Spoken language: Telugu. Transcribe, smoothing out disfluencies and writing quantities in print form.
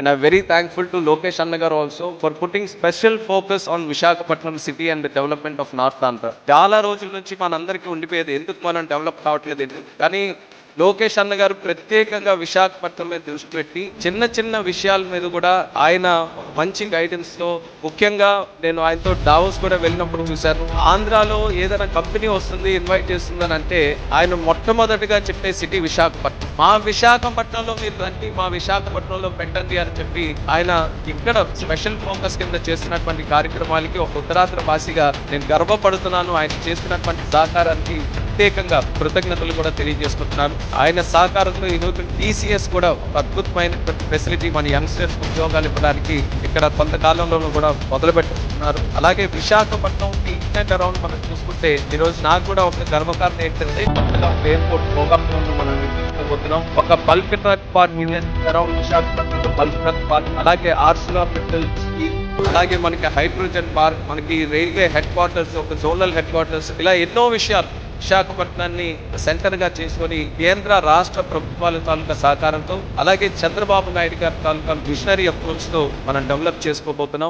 And I'm very thankful to Lokesh Annagar also for putting special focus on Visakhapatnam city and the development of North Andhra. చాలా రోజుల నుంచి మనందరికీ ఉండిపోయేది ఎందుకు మనం డెవలప్ కావట్లేదు ఎందుకు కానీ లోకేష్ అన్న గారు ప్రత్యేకంగా విశాఖపట్నం మీద దృష్టి పెట్టి చిన్న చిన్న విషయాల మీద కూడా ఆయన మంచి గైడెన్స్ తో ముఖ్యంగా నేను ఆయనతో డావోస్ కూడా వెళ్ళినప్పుడు చూశాను. ఆంధ్రాలో ఏదైనా కంపెనీ వస్తుంది ఇన్వైట్ చేస్తుందని అంటే ఆయన మొట్టమొదటిగా చెప్పే సిటీ విశాఖపట్నం. మా విశాఖపట్నంలో మీరు రండి, మా విశాఖపట్నంలో పెట్టండి అని చెప్పి ఆయన ఇక్కడ స్పెషల్ ఫోకస్ కింద చేస్తున్నటువంటి కార్యక్రమాలకి ఒక ఉత్తరాంధ్ర వాసిగా నేను గర్వపడుతున్నాను. ఆయన చేస్తున్నటువంటి సహకారానికి ప్రత్యేకంగా కృతజ్ఞతలు కూడా తెలియజేసుకుంటున్నాను. ఆయన సహకారంతో ఈరోజు టీసీఎస్ కూడా ఒక అద్భుతమైన ఫెసిలిటీ మన యంగ్స్టర్స్ ఉద్యోగాలు ఇవ్వడానికి ఇక్కడ కొంతకాలంలో కూడా మొదలు పెట్టుకుంటున్నారు. అలాగే విశాఖపట్నం ఇంటర్ అరౌండ్ మనం చూసుకుంటే ఈరోజు నాకు కూడా ఒక గర్వకారణం ఏంటంటే కొత్తగా ఎయిర్పోర్ట్ భోగాపురంలో మనం నిర్మించబోతున్నాం. ఒక బల్క్ ట్రక్ పార్క్ అరౌండ్ విశాఖపట్నంలో బల్క్ ట్రక్ పార్క్, అలాగే ఆర్సిలామెటల్, అలాగే మనకి హైడ్రోజన్ పార్క్, మనకి రైల్వే హెడ్ క్వార్టర్స్, ఒక జోనల్ హెడ్ క్వార్టర్స్, ఇలా ఎన్నో విషయాలు విశాఖపట్నాన్ని సెంటర్ గా చేసుకొని కేంద్ర రాష్ట్ర ప్రభుత్వాల తాలూకా సహకారంతో అలాగే చంద్రబాబు నాయుడు గారి తాలూకా విజనరీ అప్రోచ్ తో మనం డెవలప్ చేసుకోబోతున్నాం.